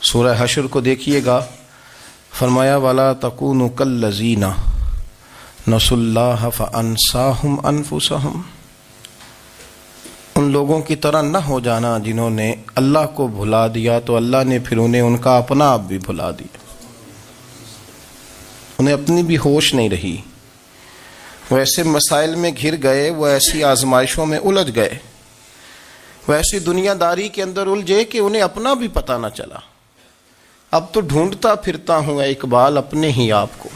سورہ حشر کو دیکھیے گا، فرمایا وَلَا تَكُونُوا كَالَّذِينَ نَسُوا اللَّهَ فَأَنسَاهُمْ أَنفُسَهُمْ، ان لوگوں کی طرح نہ ہو جانا جنہوں نے اللہ کو بھلا دیا تو اللہ نے پھر انہیں ان کا اپنا آپ بھی بھلا دیا، انہیں اپنی بھی ہوش نہیں رہی، وہ ایسے مسائل میں گھر گئے، وہ ایسی آزمائشوں میں الجھ گئے، وہ ایسی دنیا داری کے اندر الجھے کہ انہیں اپنا بھی پتہ نہ چلا۔ اب تو ڈھونڈتا پھرتا ہوں اے اقبال اپنے ہی آپ کو،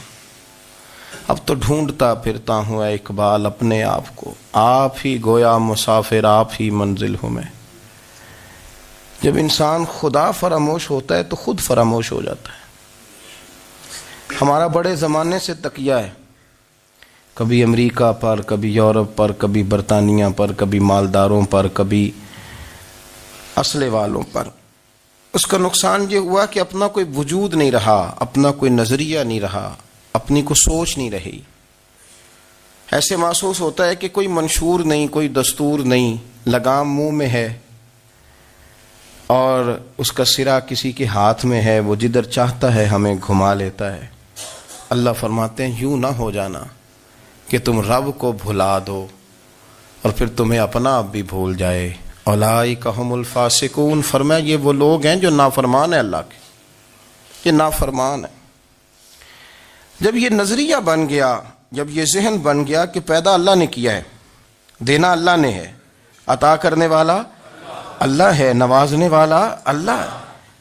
اب تو ڈھونڈتا پھرتا ہوں اے اقبال اپنے آپ کو، آپ ہی گویا مسافر آپ ہی منزل ہوں میں۔ جب انسان خدا فراموش ہوتا ہے تو خود فراموش ہو جاتا ہے۔ ہمارا بڑے زمانے سے تکیہ ہے، کبھی امریکہ پر، کبھی یورپ پر، کبھی برطانیہ پر، کبھی مالداروں پر، کبھی اسلحے والوں پر۔ اس کا نقصان یہ ہوا کہ اپنا کوئی وجود نہیں رہا، اپنا کوئی نظریہ نہیں رہا، اپنی کو سوچ نہیں رہی۔ ایسے محسوس ہوتا ہے کہ کوئی منشور نہیں، کوئی دستور نہیں، لگام منہ میں ہے اور اس کا سرا کسی کے ہاتھ میں ہے، وہ جدھر چاہتا ہے ہمیں گھما لیتا ہے۔ اللہ فرماتے ہیں یوں نہ ہو جانا کہ تم رب کو بھلا دو اور پھر تمہیں اپنا آپ بھی بھول جائے۔ اولئک ھم الفاسقون، فرمایا یہ وہ لوگ ہیں جو نافرمان ہیں اللہ کے، یہ نافرمان ہیں۔ جب یہ نظریہ بن گیا، جب یہ ذہن بن گیا کہ پیدا اللہ نے کیا ہے، دینا اللہ نے ہے، عطا کرنے والا اللہ ہے، نوازنے والا اللہ ہے،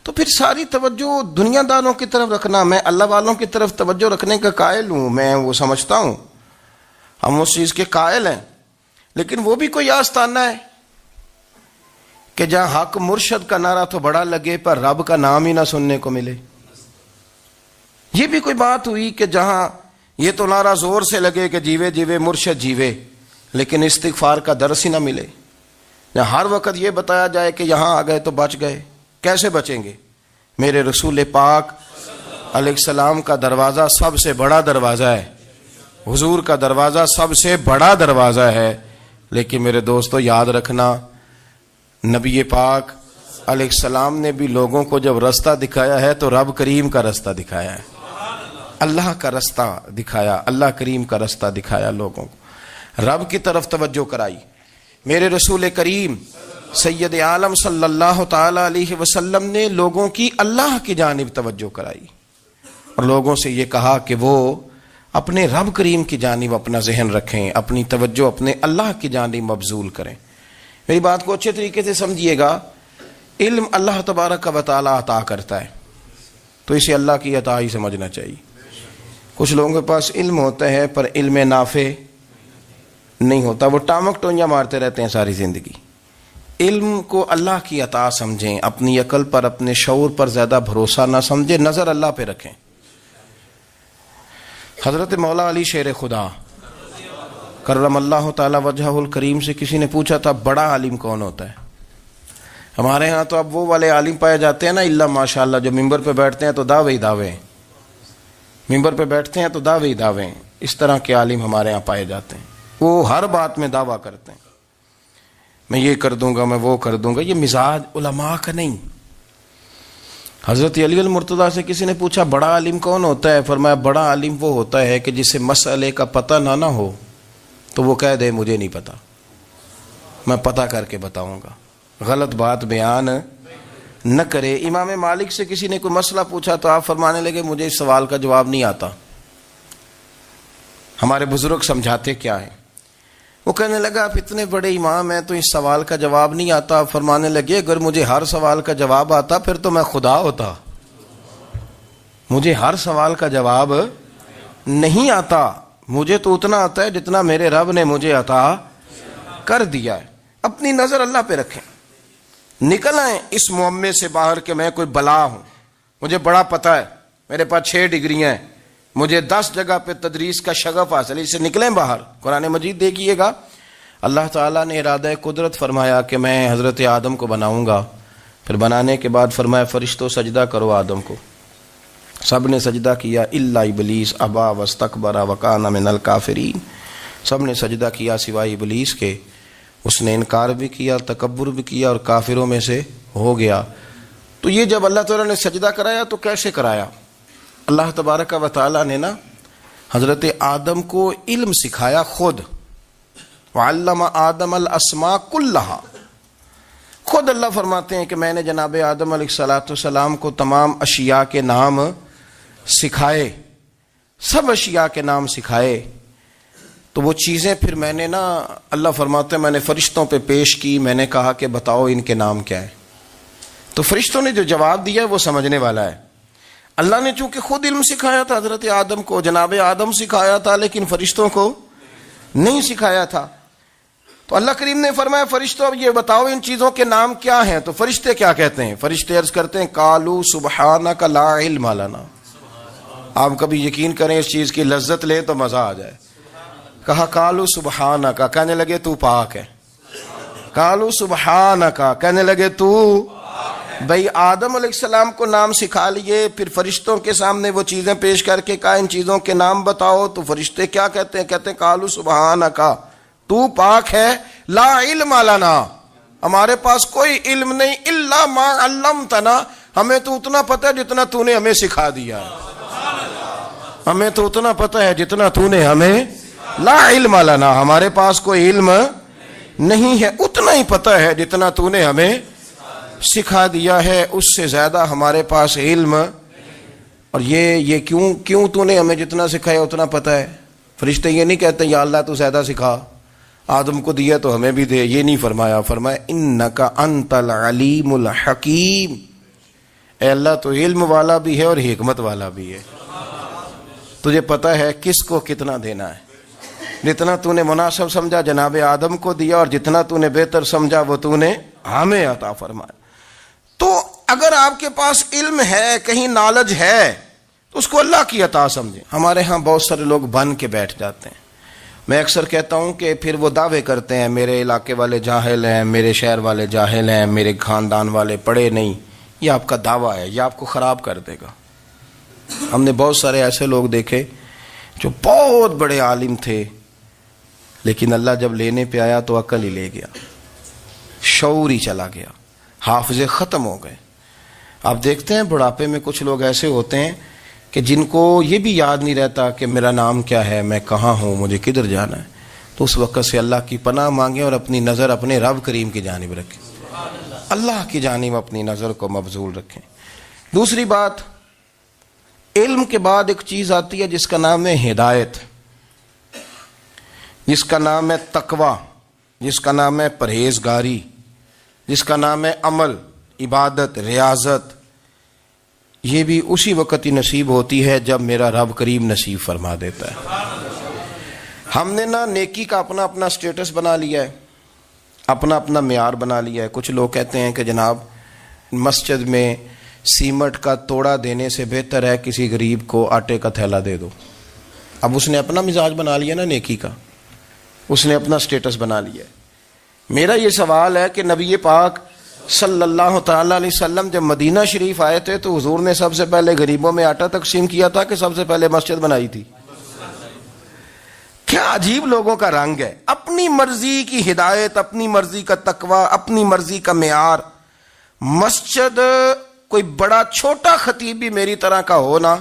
تو پھر ساری توجہ دنیا داروں کی طرف رکھنا، میں اللہ والوں کی طرف توجہ رکھنے کا قائل ہوں، میں وہ سمجھتا ہوں، ہم اس چیز کے قائل ہیں، لیکن وہ بھی کوئی آستانہ ہے کہ جہاں حق مرشد کا نعرہ تو بڑا لگے پر رب کا نام ہی نہ سننے کو ملے۔ یہ بھی کوئی بات ہوئی کہ جہاں یہ تو نعرہ زور سے لگے کہ جیوے جیوے مرشد جیوے، لیکن استغفار کا درس ہی نہ ملے۔ جہاں ہر وقت یہ بتایا جائے کہ یہاں آ گئے تو بچ گئے، کیسے بچیں گے؟ میرے رسول پاک علیہ السلام کا دروازہ سب سے بڑا دروازہ ہے، حضور کا دروازہ سب سے بڑا دروازہ ہے، لیکن میرے دوستو یاد رکھنا، نبی پاک علیہ السلام نے بھی لوگوں کو جب رستہ دکھایا ہے تو رب کریم کا رستہ دکھایا ہے، اللہ کا رستہ دکھایا، اللہ کریم کا رستہ دکھایا، لوگوں کو رب کی طرف توجہ کرائی۔ میرے رسول کریم سید عالم صلی اللہ تعالی علیہ وسلم نے لوگوں کی اللہ کی جانب توجہ کرائی اور لوگوں سے یہ کہا کہ وہ اپنے رب کریم کی جانب اپنا ذہن رکھیں، اپنی توجہ اپنے اللہ کی جانب مبذول کریں۔ میری بات کو اچھے طریقے سے سمجھیے گا، علم اللہ تبارک و تعالی عطا کرتا ہے تو اسے اللہ کی عطا ہی سمجھنا چاہیے۔ کچھ لوگوں کے پاس علم ہوتا ہے پر علم نافع نہیں ہوتا، وہ ٹامک ٹونجا مارتے رہتے ہیں ساری زندگی۔ علم کو اللہ کی عطا سمجھیں، اپنی عقل پر، اپنے شعور پر زیادہ بھروسہ نہ سمجھیں، نظر اللہ پہ رکھیں۔ حضرت مولا علی شیر خدا کرم اللہ تعالی وجہہ الکریم سے کسی نے پوچھا تھا بڑا عالم کون ہوتا ہے؟ ہمارے ہاں تو اب وہ والے عالم پائے جاتے ہیں نا، اللہ ماشاءاللہ، جو ممبر پہ بیٹھتے ہیں تو دعوے ہی دعوے، ممبر پہ بیٹھتے ہیں تو دعوے ہی دعوے، اس طرح کے عالم ہمارے ہاں پائے جاتے ہیں، وہ ہر بات میں دعویٰ کرتے ہیں، میں یہ کر دوں گا، میں وہ کر دوں گا۔ یہ مزاج علماء کا نہیں۔ حضرت علی المرتضیٰ سے کسی نے پوچھا بڑا عالم کون ہوتا ہے؟ فرمایا بڑا عالم وہ ہوتا ہے کہ جسے مسئلے کا پتہ نہ ہو تو وہ کہہ دے مجھے نہیں پتا، میں پتہ کر کے بتاؤں گا، غلط بات بیان نہ کرے۔ امام مالک سے کسی نے کوئی مسئلہ پوچھا تو آپ فرمانے لگے مجھے اس سوال کا جواب نہیں آتا، ہمارے بزرگ سمجھاتے کیا ہیں؟ وہ کہنے لگا آپ اتنے بڑے امام ہیں تو اس سوال کا جواب نہیں آتا۔ آپ فرمانے لگے اگر مجھے ہر سوال کا جواب آتا پھر تو میں خدا ہوتا، مجھے ہر سوال کا جواب نہیں آتا، مجھے تو اتنا آتا ہے جتنا میرے رب نے مجھے عطا کر دیا ہے۔ اپنی نظر اللہ پہ رکھیں، نکل آئیں اس معمے سے باہر کہ میں کوئی بلا ہوں، مجھے بڑا پتہ ہے، میرے پاس 6 ڈگریاں ہیں، مجھے 10 جگہ پہ تدریس کا شغف حاصل ہے، اس سے نکلیں باہر۔ قرآن مجید دیکھیے گا، اللہ تعالیٰ نے ارادہ قدرت فرمایا کہ میں حضرت آدم کو بناؤں گا، پھر بنانے کے بعد فرمایا فرشتوں سجدہ کرو آدم کو، سب نے سجدہ کیا الا ابلیس ابا واستکبر وکان من الکافرین، سب نے سجدہ کیا سوائے ابلیس کے، اس نے انکار بھی کیا، تکبر بھی کیا اور کافروں میں سے ہو گیا۔ تو یہ جب اللہ تعالیٰ نے سجدہ کرایا تو کیسے کرایا؟ اللہ تبارک و تعالیٰ نے نا حضرت آدم کو علم سکھایا خود. وعلم آدم الاسماء کلہا. خود اللہ فرماتے ہیں کہ میں نے جناب آدم علیہ السلام کو تمام اشیاء کے نام سکھائے، سب اشیاء کے نام سکھائے. تو وہ چیزیں پھر میں نے نا، اللہ فرماتے ہیں میں نے فرشتوں پہ پیش کی. میں نے کہا کہ بتاؤ ان کے نام کیا ہے. تو فرشتوں نے جو جواب دیا ہے وہ سمجھنے والا ہے. اللہ نے چونکہ خود علم سکھایا تھا حضرت آدم کو، جناب آدم سکھایا تھا، لیکن فرشتوں کو نہیں سکھایا تھا. تو اللہ کریم نے فرمایا فرشتوں اب یہ بتاؤ ان چیزوں کے نام کیا ہیں. تو فرشتے کیا کہتے ہیں؟ فرشتے عرض کرتے ہیں قالوا سبحانک لا علم لنا. آپ کبھی یقین کریں اس چیز کی لذت لیں تو مزہ آ جائے. کہا قالوا سبحانک، کہنے لگے تو پاک ہے. قالوا سبحانک، کہنے لگے تو بھئی آدم علیہ السلام کو نام سکھا لیے، پھر فرشتوں کے سامنے وہ چیزیں پیش کر کے کہا ان چیزوں کے نام بتاؤ. تو فرشتے کیا کہتے ہیں؟ کہتے ہیں قالوا سبحانک، تو پاک ہے، لا علم لنا، ہمارے پاس کوئی علم نہیں، الا ما علمتنا، ہمیں تو اتنا پتہ ہے جتنا تو نے ہمیں سکھا دیا ہے. ہمیں تو اتنا پتہ ہے جتنا تو نے ہمیں، لا علم لنا، ہمارے پاس کوئی علم نہیں ہے، اتنا ہی پتہ ہے جتنا تو نے ہمیں سکھا دیا ہے، اس سے زیادہ ہمارے پاس علم. اور یہ کیوں تو نے ہمیں جتنا سکھایا اتنا پتہ ہے. فرشتے یہ نہیں کہتے یا اللہ تو زیادہ سکھا، آدم کو دیا تو ہمیں بھی دے. یہ نہیں فرمایا. فرمایا انک انت العلیم الحکیم، اے اللہ تو علم والا بھی ہے اور حکمت والا بھی ہے. تجھے پتہ ہے کس کو کتنا دینا ہے. جتنا تو نے مناسب سمجھا جناب آدم کو دیا، اور جتنا تو نے بہتر سمجھا وہ تو نے ہمیں عطا فرمایا. تو اگر آپ کے پاس علم ہے، کہیں نالج ہے، تو اس کو اللہ کی عطا سمجھیں. ہمارے ہاں بہت سارے لوگ بن کے بیٹھ جاتے ہیں. میں اکثر کہتا ہوں کہ پھر وہ دعوے کرتے ہیں میرے علاقے والے جاہل ہیں، میرے شہر والے جاہل ہیں، میرے خاندان والے پڑھے نہیں. یہ آپ کا دعویٰ ہے، یہ آپ کو خراب کر دے گا. ہم نے بہت سارے ایسے لوگ دیکھے جو بہت بڑے عالم تھے، لیکن اللہ جب لینے پہ آیا تو عقل ہی لے گیا، شعور ہی چلا گیا، حافظے ختم ہو گئے. آپ دیکھتے ہیں بڑھاپے میں کچھ لوگ ایسے ہوتے ہیں کہ جن کو یہ بھی یاد نہیں رہتا کہ میرا نام کیا ہے، میں کہاں ہوں، مجھے کدھر جانا ہے. تو اس وقت سے اللہ کی پناہ مانگیں اور اپنی نظر اپنے رب کریم کی جانب رکھیں. اللہ کی جانب اپنی نظر کو مبذول رکھیں. دوسری بات، علم کے بعد ایک چیز آتی ہے جس کا نام ہے ہدایت، جس کا نام ہے تقوی، جس کا نام ہے پرہیزگاری، جس کا نام ہے عمل، عبادت، ریاضت. یہ بھی اسی وقت ہی نصیب ہوتی ہے جب میرا رب کریم نصیب فرما دیتا ہے. ہم نے نا نیکی کا اپنا اپنا سٹیٹس بنا لیا ہے، اپنا اپنا معیار بنا لیا ہے. کچھ لوگ کہتے ہیں کہ جناب مسجد میں سیمٹ کا توڑا دینے سے بہتر ہے کسی غریب کو آٹے کا تھیلا دے دو. اب اس نے اپنا مزاج بنا لیا نا نیکی کا، اس نے اپنا سٹیٹس بنا لیا ہے. میرا یہ سوال ہے کہ نبی پاک صلی اللہ تعالیٰ علیہ وسلم جب مدینہ شریف آئے تھے تو حضور نے سب سے پہلے غریبوں میں آٹا تقسیم کیا تھا کہ سب سے پہلے مسجد بنائی تھی؟ کیا عجیب لوگوں کا رنگ ہے. اپنی مرضی کی ہدایت، اپنی مرضی کا تقوی، اپنی مرضی کا معیار. مسجد کوئی بڑا چھوٹا خطیب بھی میری طرح کا ہونا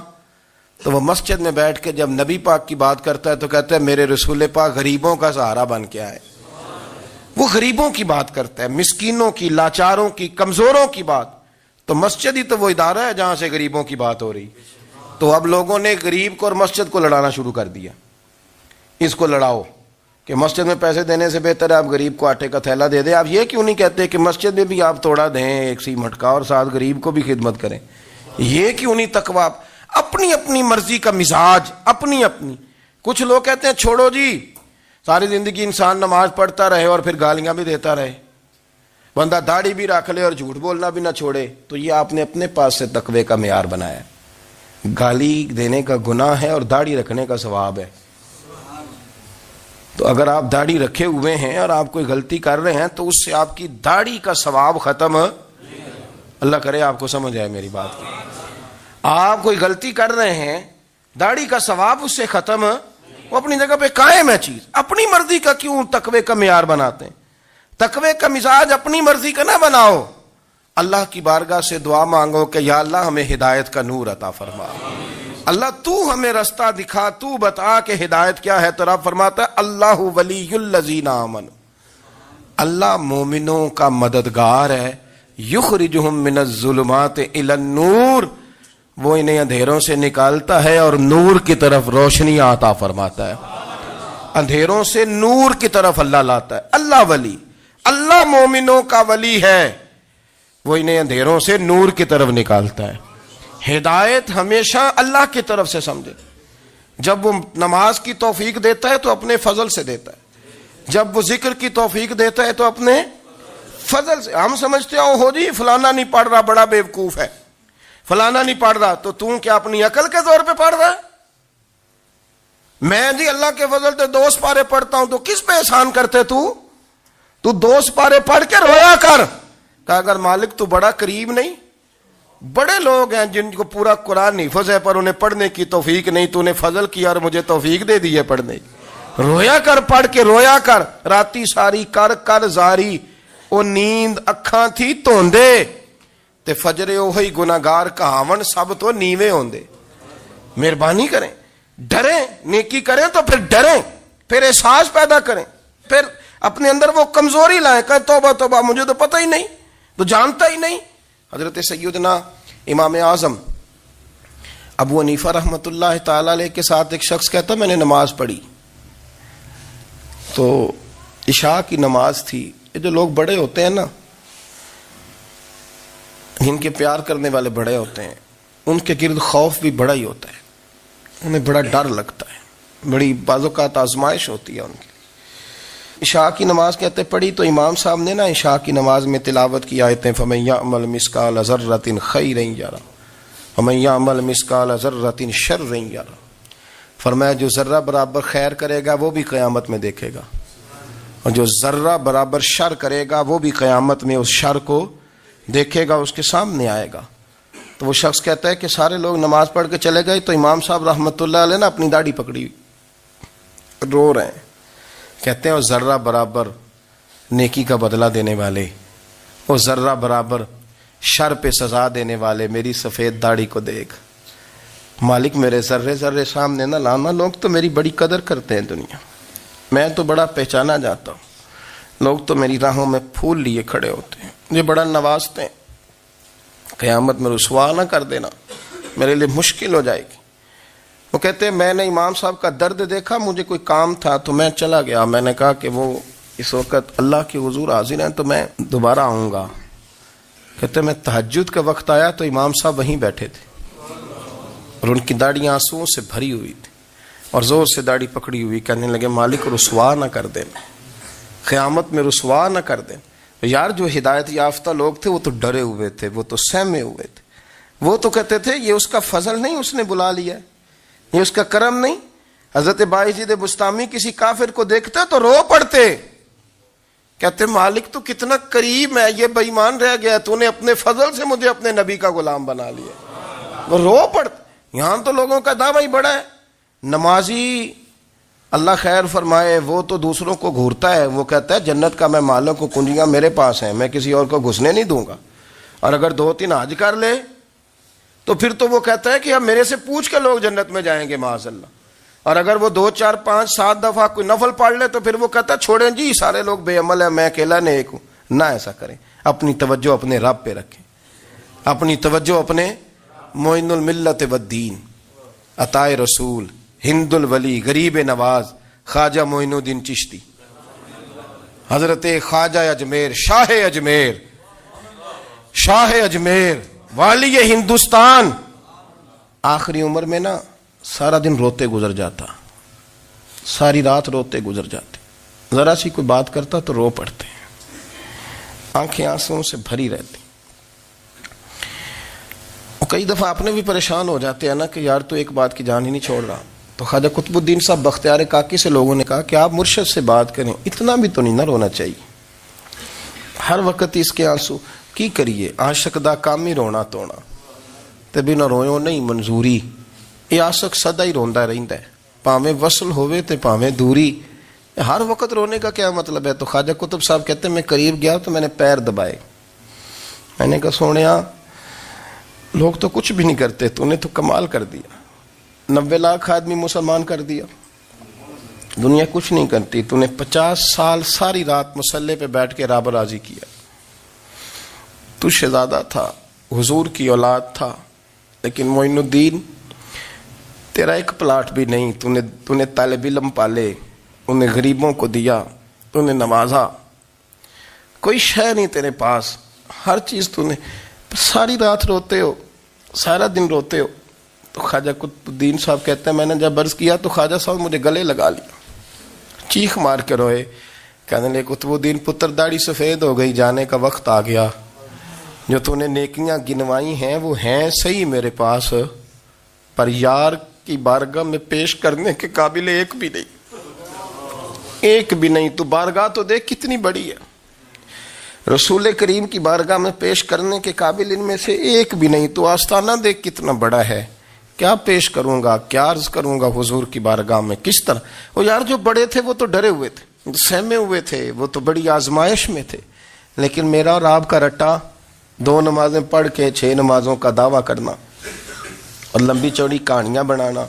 تو وہ مسجد میں بیٹھ کے جب نبی پاک کی بات کرتا ہے تو کہتا ہے میرے رسول پاک غریبوں کا سہارا بن کے آئے. وہ غریبوں کی بات کرتا ہے، مسکینوں کی، لاچاروں کی، کمزوروں کی بات. تو مسجد ہی تو وہ ادارہ ہے جہاں سے غریبوں کی بات ہو رہی. تو اب لوگوں نے غریب کو اور مسجد کو لڑانا شروع کر دیا. اس کو لڑاؤ کہ مسجد میں پیسے دینے سے بہتر ہے آپ غریب کو آٹے کا تھیلا دے دیں. آپ یہ کیوں نہیں کہتے کہ مسجد میں بھی آپ توڑا دیں ایک سیمٹ کا اور ساتھ غریب کو بھی خدمت کریں؟ یہ کیوں نہیں تقویٰ؟ اپنی اپنی مرضی کا مزاج، اپنی اپنی. کچھ لوگ کہتے ہیں چھوڑو جی، ساری زندگی انسان نماز پڑھتا رہے اور پھر گالیاں بھی دیتا رہے، بندہ داڑھی بھی رکھ لے اور جھوٹ بولنا بھی نہ چھوڑے. تو یہ آپ نے اپنے پاس سے تقوی کا معیار بنایا. گالی دینے کا گناہ ہے اور داڑھی رکھنے کا ثواب ہے. تو اگر آپ داڑھی رکھے ہوئے ہیں اور آپ کوئی غلطی کر رہے ہیں تو اس سے آپ کی داڑھی کا ثواب ختم. اللہ کرے آپ کو سمجھ آئے میری بات کی. آپ کوئی غلطی کر رہے ہیں، داڑھی کا ثواب اس سے ختم، وہ اپنی جگہ پہ قائم ہے چیز. اپنی مرضی کا کیوں تقوی کا معیار بناتے ہیں؟ تقوی کا مزاج اپنی مرضی کا نہ بناؤ، اللہ کی بارگاہ سے دعا مانگو کہ یا اللہ ہمیں ہدایت کا نور عطا فرما، اللہ تو ہمیں رستہ دکھا، تو بتا کہ ہدایت کیا ہے۔ تو رب فرماتا ہے اللہ ولی الذین آمنوا، اللہ مومنوں کا مددگار ہے، یخرجہم من الظلمات الی النور، وہ انہیں اندھیروں سے نکالتا ہے اور نور کی طرف روشنی عطا فرماتا ہے، اندھیروں سے نور کی طرف اللہ لاتا ہے۔ اللہ ولی، اللہ مومنوں کا ولی ہے، وہ انہیں اندھیروں سے نور کی طرف نکالتا ہے۔ ہدایت ہمیشہ اللہ کی طرف سے سمجھے، جب وہ نماز کی توفیق دیتا ہے تو اپنے فضل سے دیتا ہے، جب وہ ذکر کی توفیق دیتا ہے تو اپنے فضل سے۔ ہم سمجھتے ہیں ہو جی فلانا نہیں پڑھ رہا بڑا بیوقوف ہے، فلانا نہیں پڑھ رہا، تو تم کیا اپنی عقل کے زور پہ پڑھ رہا ہے؟ میں جی اللہ کے فضل سے 2 سپارے پڑھتا ہوں، تو کس پہ احسان کرتے تو 2 سپارے پڑھ کے رویا کر کہ اگر مالک تو بڑا قریب نہیں، بڑے لوگ ہیں جن کو پورا قرآن حفظ ہے پر انہیں پڑھنے کی توفیق نہیں، تو انہیں فضل کیا اور مجھے توفیق دے دی ہے پڑھنے کی۔ رویا کر، پڑھ کے رویا کر، راتی ساری کر کر زاری، او نیند اکھاں تھی توندے تے فجرے اوہی گناہگار کہاون سب تو نیوے ہوندے۔ مہربانی کریں، ڈریں، نیکی کریں تو پھر ڈریں، پھر احساس پیدا کریں، پھر اپنے اندر وہ کمزوری لائیں کہ توبہ توبہ مجھے تو پتہ ہی نہیں، تو جانتا ہی نہیں۔ حضرت سیدنا امام اعظم ابو حنیفہ رحمۃ اللہ تعالی علیہ کے ساتھ ایک شخص کہتا میں نے نماز پڑھی، تو عشاء کی نماز تھی۔ یہ جو لوگ بڑے ہوتے ہیں نا، جن کے پیار کرنے والے بڑے ہوتے ہیں، ان کے گرد خوف بھی بڑا ہی ہوتا ہے، انہیں بڑا ڈر لگتا ہے، بڑی بعض اوقات آزمائش ہوتی ہے ان کی۔ عشاء کی نماز کہتے پڑھی تو امام صاحب نے نا عشاء کی نماز میں تلاوت کی آیتیں فَمَن يَعْمَلْ مِثْقَالَ ذَرَّةٍ خَيْرًا يَرَهُ وَمَن يَعْمَلْ مِثْقَالَ ذَرَّةٍ شَرًّا يَرَهُ، فرمایا جو ذرہ برابر خیر کرے گا وہ بھی قیامت میں دیکھے گا، اور جو ذرہ برابر شر کرے گا وہ بھی قیامت میں اس شر کو دیکھے گا، اس کے سامنے آئے گا۔ تو وہ شخص کہتا ہے کہ سارے لوگ نماز پڑھ کے چلے گئے، تو امام صاحب رحمۃ اللہ علیہ نے اپنی داڑھی پکڑی، رو رہے ہیں، کہتے ہیں وہ ذرہ برابر نیکی کا بدلہ دینے والے، وہ ذرہ برابر شر پہ سزا دینے والے میری سفید داڑھی کو دیکھ، مالک میرے ذرے ذرے سامنے نہ لانا، لوگ تو میری بڑی قدر کرتے ہیں دنیا، میں تو بڑا پہچانا جاتا ہوں، لوگ تو میری راہوں میں پھول لیے کھڑے ہوتے ہیں، مجھے بڑا نوازتے ہیں، قیامت میں رسوا نہ کر دینا، میرے لیے مشکل ہو جائے گی۔ وہ کہتے ہیں میں نے امام صاحب کا درد دیکھا، مجھے کوئی کام تھا تو میں چلا گیا، میں نے کہا کہ وہ اس وقت اللہ کے حضور حاضر ہیں تو میں دوبارہ آؤں گا۔ کہتے ہیں میں تہجد کا وقت آیا تو امام صاحب وہیں بیٹھے تھے اور ان کی داڑھی آنسوؤں سے بھری ہوئی تھی اور زور سے داڑھی پکڑی ہوئی، کہنے لگے مالک رسوا نہ کر دیں، قیامت میں رسوا نہ کر دیں۔ یار جو ہدایت یافتہ لوگ تھے وہ تو ڈرے ہوئے تھے، وہ تو سہمے ہوئے تھے، وہ تو کہتے تھے یہ اس کا فضل نہیں، اس نے بلا لیا ہے، یہ اس کا کرم نہیں۔ حضرت باعزید بستامی کسی کافر کو دیکھتے تو رو پڑتے، کہتے مالک تو کتنا قریب ہے، یہ بے ایمان رہ گیا، تو نے اپنے فضل سے مجھے اپنے نبی کا غلام بنا لیا، وہ رو پڑتے۔ یہاں تو لوگوں کا دعویٰ ہی بڑا ہے، نمازی اللہ خیر فرمائے وہ تو دوسروں کو گھورتا ہے، وہ کہتا ہے جنت کا میں مالک ہوں، کنجیاں میرے پاس ہیں، میں کسی اور کو گھسنے نہیں دوں گا، اور اگر 2-3 حج کر لے تو پھر تو وہ کہتا ہے کہ اب میرے سے پوچھ کے لوگ جنت میں جائیں گے معاذ اللہ، اور اگر وہ 2 4 5 7 دفعہ کوئی نفل پڑھ لے تو پھر وہ کہتا ہے چھوڑیں جی سارے لوگ بے عمل ہیں، میں اکیلا نیک ہوں۔ نہ ایسا کریں، اپنی توجہ اپنے رب پہ رکھیں، اپنی توجہ اپنے معین الملت والدین، عطائے رسول، ہند الولی، غریب نواز، خواجہ معین الدین چشتی، حضرت خواجہ اجمیر، شاہ اجمیر، شاہ اجمیر، والی ہندوستان، آخری عمر میں نا سارا دن روتے گزر جاتا، ساری رات روتے گزر جاتے، ذرا سی کوئی بات کرتا تو رو پڑتے، آنکھیں آنسوؤں سے بھری رہتی۔ کئی دفعہ آپ نے بھی پریشان ہو جاتے ہیں نا کہ یار تو ایک بات کی جان ہی نہیں چھوڑ رہا، تو خواجہ قطب الدین صاحب بختیار کاکی سے لوگوں نے کہا کہ آپ مرشد سے بات کریں، اتنا بھی تو نہیں نہ رونا چاہیے، ہر وقت اس کے آنسو کی کریے، عاشق دا کام ہی رونا تونا تے بنا رویوں نہیں منظوری، یہ عاشق سدا ہی روندا رہندا ہے، پاویں وصل ہوئے تے پاویں دوری، ہر وقت رونے کا کیا مطلب ہے؟ تو خواجہ قطب صاحب کہتے ہیں میں قریب گیا تو میں نے پیر دبائے، میں نے کہا سونیا لوگ تو کچھ بھی نہیں کرتے، تو نے تو کمال کر دیا، 90 لاکھ آدمی مسلمان کر دیا، دنیا کچھ نہیں کرتی، تو نے 50 سال ساری رات مسلح پہ بیٹھ کے رب راضی کیا۔ تو شہزادہ تھا، حضور کی اولاد تھا، لیکن معین الدین تیرا ایک پلاٹ بھی نہیں، تو نے طالب علم پالے، انہیں غریبوں کو دیا، تو نے نوازا، کوئی شے نہیں تیرے پاس، ہر چیز تو نے، ساری رات روتے ہو، سارا دن روتے ہو۔ تو خواجہ قطب الدین صاحب کہتے ہیں میں نے جب عرض کیا تو خواجہ صاحب مجھے گلے لگا لیا، چیخ مار کے روئے، کہنے لگے قطب الدین پتر داڑھی سفید ہو گئی، جانے کا وقت آ گیا، جو تو نے نیکیاں گنوائی ہیں وہ ہیں صحیح میرے پاس، پر یار کی بارگاہ میں پیش کرنے کے قابل ایک بھی نہیں، ایک بھی نہیں۔ تو بارگاہ تو دیکھ کتنی بڑی ہے، رسول کریم کی بارگاہ میں پیش کرنے کے قابل ان میں سے ایک بھی نہیں، تو آستانہ دیکھ کتنا بڑا ہے، کیا پیش کروں گا، کیا عرض کروں گا حضور کی بارگاہ میں، کس طرح۔ وہ یار جو بڑے تھے وہ تو ڈرے ہوئے تھے، سہمے ہوئے تھے، وہ تو بڑی آزمائش میں تھے، لیکن میرا اور آپ کا رٹا 2 نمازیں پڑھ کے 6 نمازوں کا دعویٰ کرنا اور لمبی چوڑی کہانیاں بنانا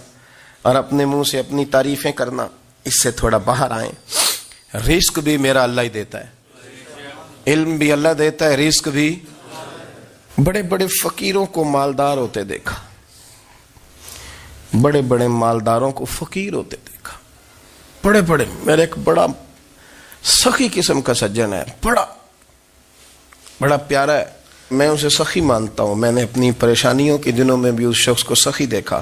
اور اپنے منہ سے اپنی تعریفیں کرنا، اس سے تھوڑا باہر آئیں۔ رزق بھی میرا اللہ ہی دیتا ہے، علم بھی اللہ دیتا ہے، رزق بھی۔ بڑے بڑے فقیروں کو مالدار ہوتے دیکھا، بڑے بڑے مالداروں کو فقیر ہوتے دیکھا، بڑے بڑے۔ میرے ایک بڑا سخی قسم کا سجن ہے، بڑا پیارا ہے، میں اسے سخی مانتا ہوں، میں نے اپنی پریشانیوں کے دنوں میں بھی اس شخص کو سخی دیکھا۔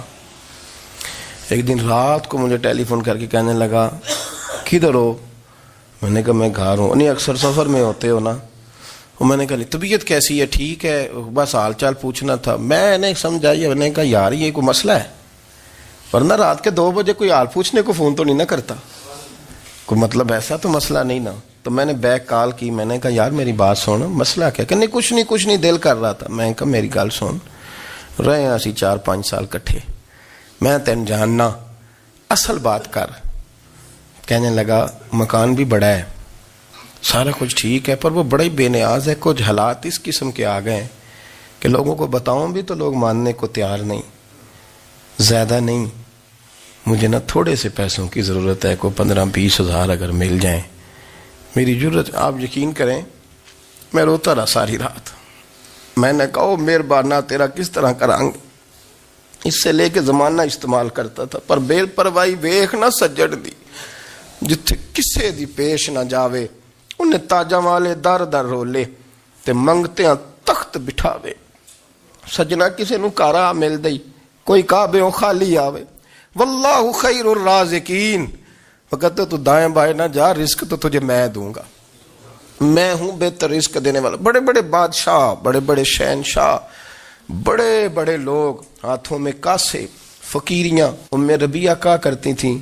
ایک دن رات کو مجھے ٹیلی فون کر کے کہنے لگا کدھر ہو؟ میں نے کہا میں گھر ہوں۔ نہیں اکثر سفر میں ہوتے ہو نا؟ اور میں نے کہا طبیعت کیسی ہے؟ ٹھیک ہے، بس حال چال پوچھنا تھا۔ میں نے سمجھائی، میں نے کہا یار یہ کوئی مسئلہ ہے، ورنہ رات کے 2 بجے کوئی حال پوچھنے کو فون تو نہیں نہ کرتا، کوئی مطلب ایسا تو مسئلہ نہیں نا۔ تو میں نے بیک کال کی، میں نے کہا یار میری بات سن، مسئلہ کیا؟ کہ نہیں کچھ نہیں دل کر رہا تھا۔ میں نے کہا میری گل سن، رہے ہیں اسی 4-5 سال کٹھے، میں تین جاننا، اصل بات کر۔ کہنے لگا مکان بھی بڑا ہے، سارا کچھ ٹھیک ہے، پر وہ بڑا ہی بے نیاز ہے، کچھ حالات اس قسم کے آ گئے ہیں کہ لوگوں کو بتاؤں بھی تو لوگ ماننے کو تیار نہیں، زیادہ نہیں، مجھے نا تھوڑے سے پیسوں کی ضرورت ہے، کوئی 15-20 ہزار اگر مل جائیں، میری ضرورت۔ آپ یقین کریں میں روتا رہا ساری رات۔ میں نے کہا مہربانہ تیرا کس طرح کرانگے، اس سے لے کے زمانہ استعمال کرتا تھا، پر بے پرواہی ویخ نہ سجڑ دی، جتھے کسے دی پیش نہ جاوے، انہیں تاجاں والے در در رولے تے منگتے ہیں تخت بٹھاوے۔ سجنا کسے نو کارا مل دئی، کوئی کعبے خالی آوے، واللہ خیر الرازقین، وقت تو دائیں بائیں نہ جا، رزق تو تجھے میں دوں گا، میں ہوں بہتر رزق دینے والا۔ بڑے بڑے بادشاہ، بڑے بڑے شہنشاہ، بڑے بڑے لوگ، ہاتھوں میں کاسے، فقیریاں۔ ام ربیہ کہا کرتی تھیں،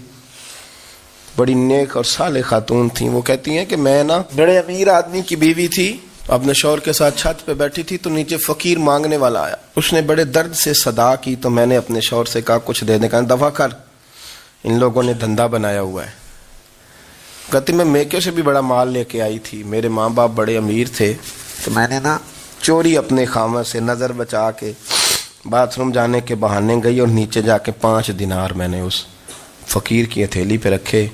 بڑی نیک اور صالح خاتون تھیں، وہ کہتی ہیں کہ میں نا بڑے امیر آدمی کی بیوی تھی، اپنے شوہر کے ساتھ چھت پہ بیٹھی تھی تو نیچے فقیر مانگنے والا آیا، اس نے بڑے درد سے صدا کی تو میں نے اپنے شوہر سے کہا کچھ دے دیں، کہا دفع کر، ان لوگوں نے دھندا بنایا ہوا ہے۔ کہتی میں میکے سے بھی بڑا مال لے کے آئی تھی، میرے ماں باپ بڑے امیر تھے، تو میں نے نا چوری اپنے خامہ سے نظر بچا کے باتھ روم جانے کے بہانے گئی اور نیچے جا کے 5 دینار میں نے اس فقیر کی ہتھیلی پہ رکھے۔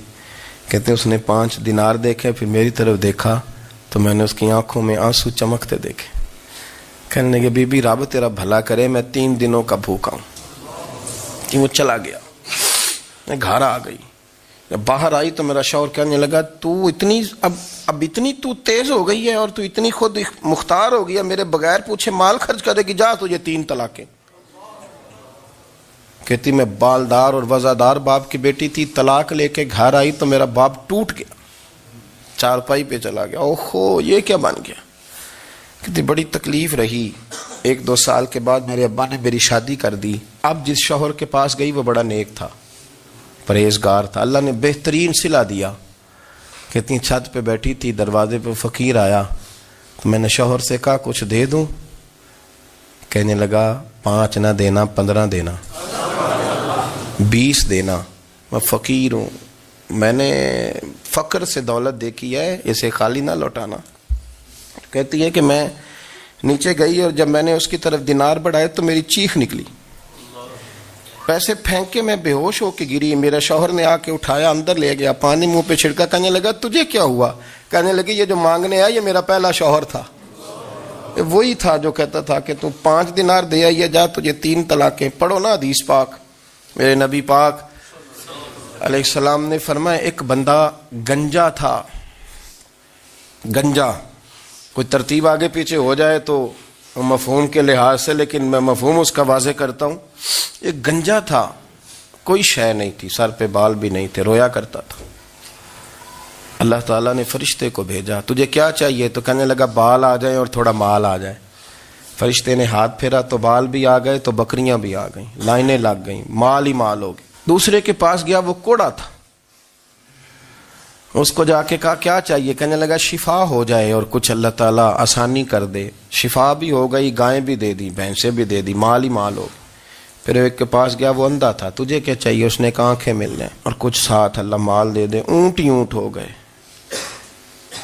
کہتے اس نے 5 دینار دیکھے، پھر میری طرف دیکھا تو میں نے اس کی آنکھوں میں آنسو چمکتے دیکھے۔ کہنے لگے بی بی رب تیرا بھلا کرے، میں 3 دنوں کا بھوکا ہوں۔ کہ وہ چلا گیا، میں گھر آ گئی، جب باہر آئی تو میرا شوہر کہنے لگا تو اتنی اب اتنی تو تیز ہو گئی ہے اور تو اتنی خود مختار ہو گیا، میرے بغیر پوچھے مال خرچ کرے گی، جا تجھے 3 طلاقیں۔ کہتی میں بالدار اور وزادار باپ کی بیٹی تھی، طلاق لے کے گھر آئی تو میرا باپ ٹوٹ گیا، چارپائی پہ چلا گیا، اوہو یہ کیا بن گیا۔ کہتی بڑی تکلیف رہی، 1-2 سال کے بعد میرے ابا نے میری شادی کر دی۔ اب جس شوہر کے پاس گئی وہ بڑا نیک تھا، پرہیزگار تھا، اللہ نے بہترین صلہ دیا۔ کہتی چھت پہ بیٹھی تھی، دروازے پہ فقیر آیا تو میں نے شوہر سے کہا کچھ دے دوں؟ کہنے لگا 5 نہ دینا، 15 دینا، 20 دینا، میں فقیر ہوں، میں نے فقر سے دولت دیکھی ہے، اسے خالی نہ لوٹانا۔ کہتی ہے کہ میں نیچے گئی اور جب میں نے اس کی طرف دینار بڑھائے تو میری چیخ نکلی، پیسے پھینک کے میں بے ہوش ہو کے گری. میرے شوہر نے آ کے اٹھایا، اندر لے گیا، پانی منہ پہ چھڑکا، کہنے لگا تجھے کیا ہوا؟ کہنے لگی یہ جو مانگنے آیا یہ میرا پہلا شوہر تھا، وہی تھا جو کہتا تھا کہ تو 5 دینار دے آئیے جا، تجھے 3 طلاقیں. پڑھو نا حدیث پاک. میرے نبی پاک علیہ السلام نے فرمایا ایک بندہ گنجا تھا. گنجا، کوئی ترتیب آگے پیچھے ہو جائے تو مفہوم کے لحاظ سے، لیکن میں مفہوم اس کا واضح کرتا ہوں. ایک گنجا تھا، کوئی شے نہیں تھی، سر پہ بال بھی نہیں تھے، رویا کرتا تھا. اللہ تعالیٰ نے فرشتے کو بھیجا، تجھے کیا چاہیے؟ تو کہنے لگا بال آ جائیں اور تھوڑا مال آ جائے. فرشتے نے ہاتھ پھیرا تو بال بھی آ گئے تو بکریاں بھی آ گئیں، لائنیں لگ گئیں، مال ہی مال ہو گئے. دوسرے کے پاس گیا، وہ کوڑا تھا. اس کو جا کے کہا کیا چاہیے؟ کہنے لگا شفا ہو جائے اور کچھ اللہ تعالیٰ آسانی کر دے. شفا بھی ہو گئی، گائیں بھی دے دی، بھینسیں بھی دے دی، مال ہی مال ہو گئے. پھر ایک کے پاس گیا، وہ اندھا تھا، تجھے کیا چاہیے؟ اس نے کہا آنکھیں مل جائیں اور کچھ ساتھ اللہ مال دے دے. اونٹ ہی اونٹ ہو گئے.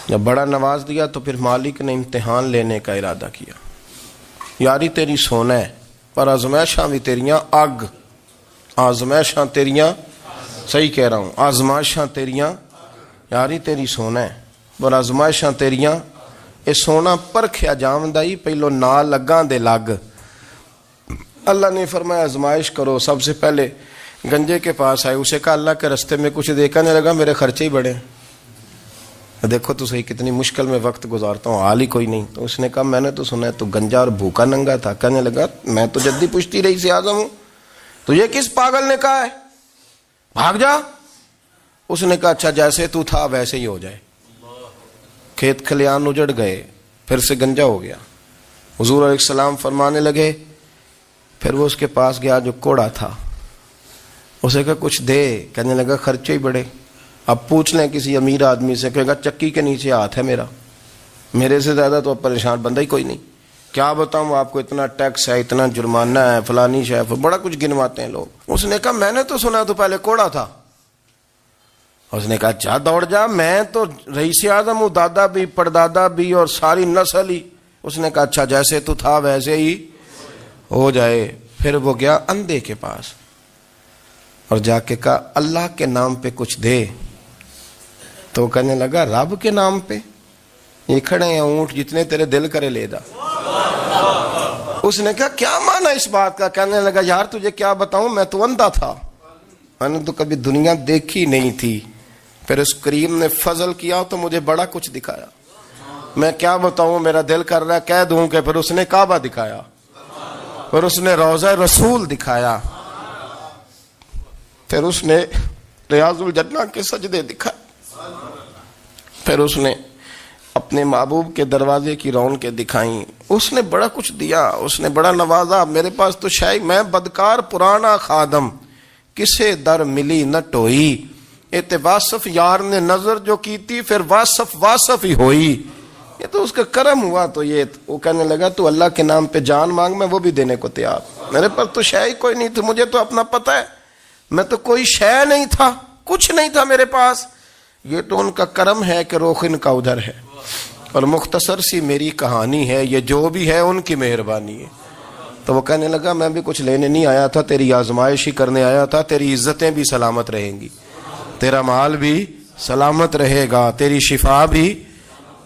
جب بڑا نواز دیا تو پھر مالک نے امتحان لینے کا ارادہ کیا. یاری تیری سونا ہے پر آزمائشاں بھی تیریاں اگ. آزمائشاں تیریاں، صحیح کہہ رہا ہوں، آزمائشاں تیریاں. یاری تیری سونا ہے پر آزمائشاں تیریاں. اے سونا پرکھیا جامدائی پہلو نہ لگاں دے لگ. اللہ نے فرمایا آزمائش کرو. سب سے پہلے گنجے کے پاس آئے، اسے کہا اللہ کے رستے میں کچھ دیکھا نہیں لگا، میرے خرچے ہی بڑے. دیکھو تو صحیح کتنی مشکل میں وقت گزارتا ہوں، حال ہی کوئی نہیں. تو اس نے کہا میں نے تو سنا ہے تو گنجا اور بھوکا ننگا تھا. کہنے لگا میں تو جدی پشتی رئیس اعظم ہوں، تو یہ کس پاگل نے کہا ہے بھاگ جا؟ اس نے کہا اچھا جیسے تو تھا ویسے ہی ہو جائے. کھیت کھلیان اجڑ گئے، پھر سے گنجا ہو گیا. حضور علیہ السلام فرمانے لگے. پھر وہ اس کے پاس گیا جو کوڑا تھا، اسے کہا کچھ دے. کہنے لگا خرچے ہی بڑے. اب پوچھ لیں کسی امیر آدمی سے، کہے گا چکی کے نیچے ہاتھ ہے میرا، میرے سے زیادہ تو اب پریشان بندہ ہی کوئی نہیں. کیا بتاؤں آپ کو، اتنا ٹیکس ہے، اتنا جرمانہ ہے، فلانی شے، بڑا کچھ گنواتے ہیں لوگ. اس نے کہا میں نے تو سنا تو پہلے کوڑا تھا. اس نے کہا جا دوڑ جا، میں تو رئیس اعظم ہوں، دادا بھی پردادا بھی اور ساری نسل ہی. اس نے کہا اچھا جیسے تو تھا ویسے ہی ہو جائے. پھر وہ گیا اندھے کے پاس اور جا کے کہا اللہ کے نام پہ کچھ دے. تو کہنے لگا رب کے نام پہ؟ یہ کھڑے ہیں اونٹ، جتنے تیرے دل کرے لے جا. اس نے کہا کیا معنی اس بات کا؟ کہنے لگا یار تجھے کیا بتاؤں، میں تو اندھا تھا، میں نے تو کبھی دنیا دیکھی نہیں تھی. پھر اس کریم نے فضل کیا تو مجھے بڑا کچھ دکھایا. میں کیا بتاؤں، میرا دل کر رہا ہے کہہ دوں کہ پھر اس نے کعبہ دکھایا، پھر اس نے روضہ رسول دکھایا، پھر اس نے ریاض الجنہ کے سجدے دکھائے، پھر اس نے اپنے محبوب کے دروازے کی رونقیں دکھائیں. اس نے بڑا کچھ دیا، اس نے بڑا نوازا. میرے پاس تو شاید میں بدکار پرانا خادم، کسے در ملی نہ ٹوئی. ایت واصف یار نے نظر جو کی تھی، پھر واصف ہی ہوئی. یہ تو اس کا کرم ہوا. تو یہ وہ کہنے لگا تو اللہ کے نام پہ جان مانگ، میں وہ بھی دینے کو تیار. میرے پاس تو شے کوئی نہیں تھی، مجھے تو اپنا پتہ ہے، میں تو کوئی شے نہیں تھا، کچھ نہیں تھا میرے پاس. یہ تو ان کا کرم ہے کہ رخ ان کا ادھر ہے. اور مختصر سی میری کہانی ہے، یہ جو بھی ہے ان کی مہربانی ہے. تو وہ کہنے لگا میں بھی کچھ لینے نہیں آیا تھا، تیری آزمائش ہی کرنے آیا تھا. تیری عزتیں بھی سلامت رہیں گی، تیرا مال بھی سلامت رہے گا، تیری شفا بھی.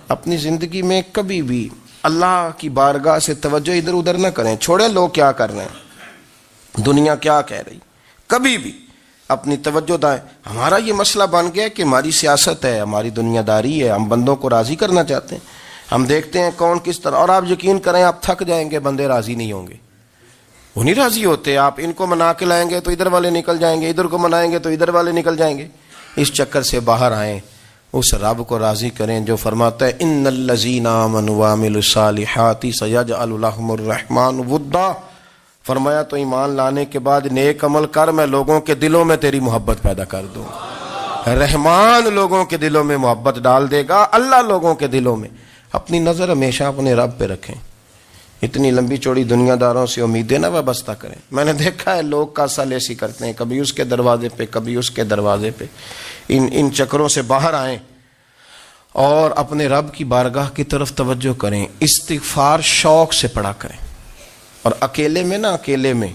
اپنی زندگی میں کبھی بھی اللہ کی بارگاہ سے توجہ ادھر ادھر نہ کریں. چھوڑیں لوگ کیا کر رہے ہیں، دنیا کیا کہہ رہی. کبھی بھی اپنی توجہ دائیں. ہمارا یہ مسئلہ بن گیا کہ ہماری سیاست ہے، ہماری دنیا داری ہے، ہم بندوں کو راضی کرنا چاہتے ہیں. ہم دیکھتے ہیں کون کس طرح، اور آپ یقین کریں آپ تھک جائیں گے، بندے راضی نہیں ہوں گے، وہ نہیں راضی ہوتے. آپ ان کو منا کے لائیں گے تو ادھر والے نکل جائیں گے، ادھر کو منائیں گے تو ادھر والے نکل جائیں گے. اس چکر سے باہر آئیں، اس رب کو راضی کریں جو فرماتا ہے ان الذین آمنوا وعملوا الصالحات سیجعل لهم الرحمن ودا. فرمایا تو ایمان لانے کے بعد نیک عمل کر، میں لوگوں کے دلوں میں تیری محبت پیدا کر دوں. رحمان لوگوں کے دلوں میں محبت ڈال دے گا. اللہ لوگوں کے دلوں میں. اپنی نظر ہمیشہ اپنے رب پہ رکھیں. اتنی لمبی چوڑی دنیا داروں سے امیدیں نہ وابستہ کریں. میں نے دیکھا ہے لوگ کاسا لیسی کرتے ہیں، کبھی اس کے دروازے پہ کبھی اس کے دروازے پہ. ان چکروں سے باہر آئیں اور اپنے رب کی بارگاہ کی طرف توجہ کریں، استغفار شوق سے پڑھا کریں. اور اکیلے میں نا، اکیلے میں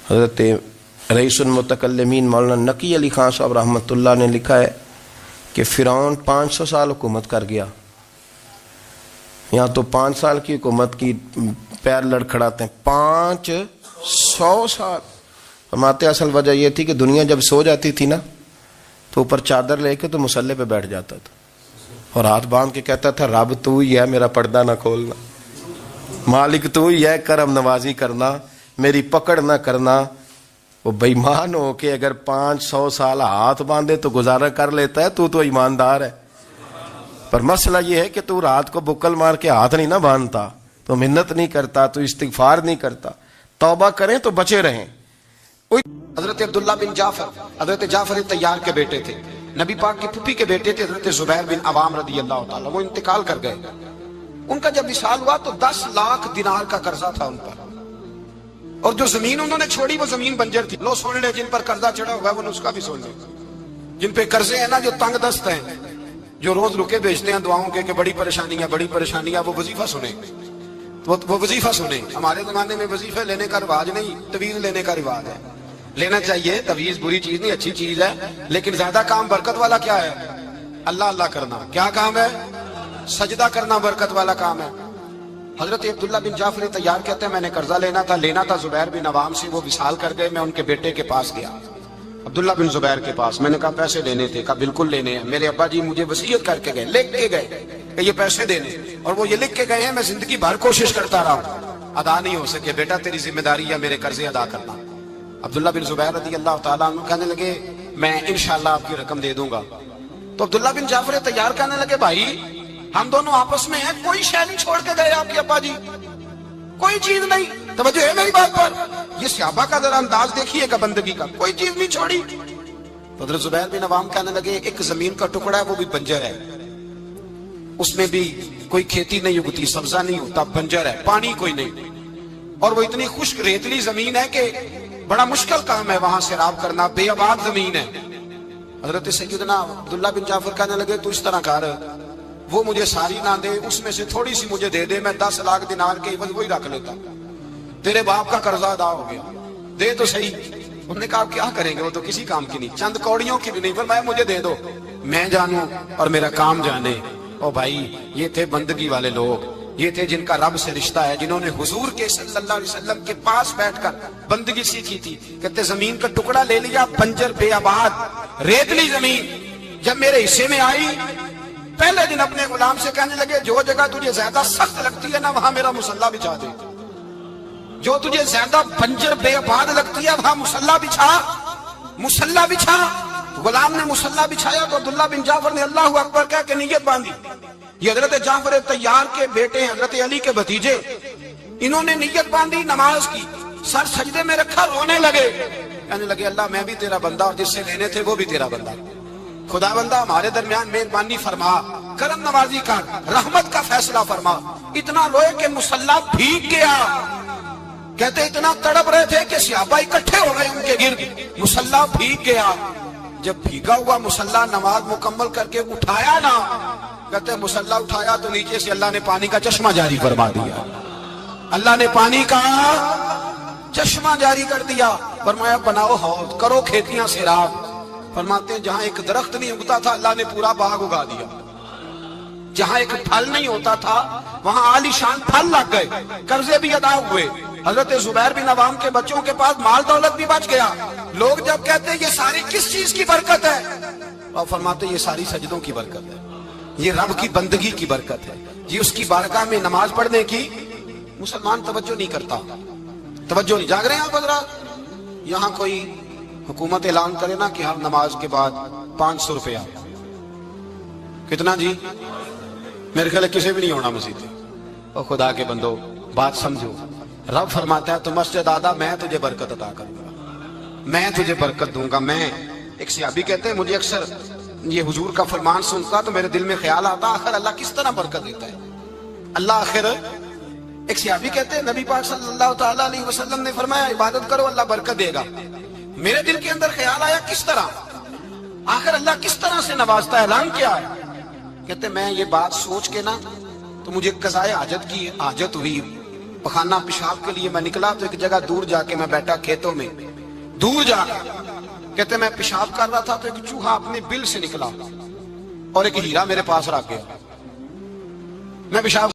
حضرت رئیس المتکلمین مولانا نقی علی خان صاحب رحمۃ اللہ نے لکھا ہے کہ فرعون 500 سال حکومت کر گیا. یہاں تو 5 سال کی حکومت کی پیر لڑکھڑاتے ہیں، 500 سال. فرماتے اصل وجہ یہ تھی کہ دنیا جب سو جاتی تھی نا تو اوپر چادر لے کے تو مصلے پہ بیٹھ جاتا تھا اور ہاتھ باندھ کے کہتا تھا رب تو ہی ہے، میرا پردہ نہ کھولنا، مالک تو ہی ہے، کرم نوازی کرنا، میری پکڑ نہ کرنا. وہ بے ایمان ہو کے اگر 500 سال ہاتھ باندھے تو گزارا کر لیتا ہے، تو ایماندار ہے. پر مسئلہ یہ ہے کہ تو رات کو بکل مار کے ہاتھ نہیں نہ باندھتا، تو منت نہیں کرتا، تو استغفار نہیں کرتا. توبہ کریں تو بچے رہیں. حضرت عبداللہ بن جعفر حضرت جعفر طیار کے بیٹے تھے، نبی پاک کی پھوپھی کے بیٹے تھے حضرت زبیر بن عوام رضی اللہ تعالیٰ. وہ انتقال کر گئے. ان کا جب وصال ہوا تو 10 لاکھ دینار کا قرضہ تھا ان پر، اور جو زمین انہوں نے چھوڑی وہ زمین بنجر تھی. لو سن لے، جن پر قرضہ چڑھا ہوا ہے وہ نسخہ بھی سن لے. جن پہ قرضے ہیں نا، جو تنگ دست ہیں، جو روز رکے بھیجتے ہیں دعاؤں کے کہ بڑی پریشانیاں بڑی پریشانیاں، وہ وظیفہ سنیں، وہ وظیفہ سنیں. ہمارے زمانے میں وظیفے لینے کا رواج نہیں، تویز لینے کا رواج ہے. لینا چاہیے، تویز بری چیز نہیں، اچھی چیز ہے، لیکن زیادہ کام برکت والا کیا ہے؟ اللہ اللہ کرنا. کیا کام ہے؟ سجدہ کرنا برکت والا کام ہے. حضرت عبداللہ بن جعفر طیار کہتے ہیں میں نے قرضہ لینا تھا زبیر بن عوام سے. وہ وصال کر گئے. میں ان کے بیٹے کے پاس گیا، عبداللہ بن زبیر کے پاس. میں نے کہا پیسے لینے تھے. کہا بالکل لینے ہیں. میرے ابا جی مجھے وصیت کر کے گئے، لکھ کے گئے کہ یہ پیسے دینے، اور وہ یہ لکھ کے گئے ہیں. میں زندگی بھر کوشش کرتا رہا ہوں، ادا نہیں ہو سکے. بیٹا تیری ذمہ داری ہے میرے قرضے ادا کرنا. عبداللہ بن زبیر رضی اللہ تعالیٰ عنہ کہنے لگے میں انشاءاللہ آپ کی رقم دے دوں گا. تو عبداللہ بن جعفر طیار کہنے لگے بھائی ہم دونوں آپس میں ہیں، کوئی شے نہیں چھوڑ کے گئے آپ کے ابا جی، کوئی چیز نہیں. توجہ ہے میری بات پر؟ یہ صحابہ کا ذرا انداز دیکھیے گا بندگی کا، کوئی چیز نہیں چھوڑی. تو حضرت زبیر بن عوام کہنے لگے ایک زمین کا ٹکڑا ہے وہ بھی بنجر ہے، اس میں بھی کوئی کھیتی نہیں اگتی، سبزہ نہیں ہوتا، بنجر ہے، پانی کوئی نہیں، اور وہ اتنی خشک ریتلی زمین ہے کہ بڑا مشکل کام ہے وہاں سیراب کرنا، بے آباد زمین ہے. حضرت سیدنا عبداللہ بن جعفر کہنے لگے تو اس طرح کر، وہ مجھے ساری نہ دے، اس میں سے تھوڑی سی مجھے دے دے، میں 10 لاکھ دینار کے عوض وہی رکھ لیتا، تیرے باپ کا قرضہ ادا ہو گیا، دے تو صحیح. انہوں نے کہا کیا کریں گے، وہ تو کسی کام کی نہیں، چند کوڑیوں کی بھی نہیں، فرمایا مجھے دے دو، میں جانوں اور میرا کام جانے. او بھائی یہ تھے بندگی والے لوگ، یہ تھے جن کا رب سے رشتہ ہے، جنہوں نے حضور کے صلی اللہ علیہ وسلم کے پاس بیٹھ کر بندگی سیکھی تھی. کہتے زمین کا ٹکڑا لے لیا، بنجر بے آباد ریتلی زمین، جب میرے حصے میں آئی پہلے دن اپنے غلام سے کہنے لگے جو جگہ تجھے زیادہ سخت لگتی ہے نا وہاں میرا مصلی بچھا دے، جو تجھے زیادہ بنجر بے آباد لگتی ہے وہاں مصلی بچھا، مصلی بچھا. غلام نے مصلی بچھایا تو عبداللہ بن جعفر نے اللہ اکبر کہہ کے نیت باندھی. یہ حضرت جعفر طیار کے بیٹے حضرت علی کے بھتیجے، انہوں نے نیت باندھی، نماز کی، سر سجدے میں رکھا، رونے لگے، کہنے لگے اللہ میں بھی تیرا بندہ اور جس سے لینے تھے وہ بھی تیرا بندہ، خدا بندہ ہمارے درمیان مہربانی فرما، کرم نوازی کر، رحمت کا فیصلہ فرما. اتنا روئے کہ مصلی بھیگ گیا. کہتے اتنا تڑپ رہے تھے کہ صحابہ اکٹھے ہو گئے ان کے گرد، مصلی بھیگ گیا. جب بھیگا ہوا مصلی نماز مکمل کر کے اٹھایا نا، کہتے مصلی اٹھایا تو نیچے سے اللہ نے پانی کا چشمہ جاری فرما دیا، اللہ نے پانی کا چشمہ جاری کر دیا. فرمایا بناؤ حوض، کرو کھیتیاں سیراب. فرماتے ہیں جہاں ایک درخت نہیں اگتا تھا اللہ نے پورا باغ اگا دیا، جہاں ایک پھل نہیں ہوتا تھا وہاں عالی شان پھل لگ گئے، قرضے بھی ادا ہوئے. حضرت زبیر بن عوام کے بچوں کے پاس مال دولت بھی بچ گیا. لوگ جب کہتے ہیں یہ ساری کس چیز کی برکت ہے، اور فرماتے ہیں یہ ساری سجدوں کی برکت ہے، یہ رب کی بندگی کی برکت ہے، یہ اس کی بارگاہ میں نماز پڑھنے کی. مسلمان توجہ نہیں کرتا، توجہ نہیں. جاگ رہے ہیں آپ حضرات؟ یہاں کوئی حکومت اعلان کرے نا کہ ہر نماز کے بعد 500 روپیہ، کتنا جی؟ میرے خیال کسی بھی نہیں ہونا مسجد. اور خدا کے بندو بات سمجھو، رب فرماتا ہے تو مسجد آدھا میں تجھے برکت عطا کروں گا، میں تجھے برکت دوں گا. میں ایک صحابی کہتے ہیں مجھے اکثر یہ حضور کا فرمان سنتا تو میرے دل میں خیال آتا آخر اللہ کس طرح برکت دیتا ہے اللہ آخر. ایک صحابی کہتے ہیں نبی پاک صلی اللہ تعالیٰ علیہ وسلم نے فرمایا عبادت کرو اللہ برکت دے گا. میرے دل کے اندر خیال آیا کس طرح؟ آخر اللہ کس طرح سے نوازتا ہے، اعلان کیا ہے؟ کہتے میں یہ بات سوچ کے نا تو مجھے قضائے حاجت کی حاجت ہوئی، پخانہ پیشاب کے لیے میں نکلا تو ایک جگہ دور جا کے میں بیٹھا کھیتوں میں، دور جا کے کہتے میں پیشاب کر رہا تھا تو ایک چوہا اپنے بل سے نکلا اور ایک ہیرا میرے پاس رکھ گیا۔ میں پیشاب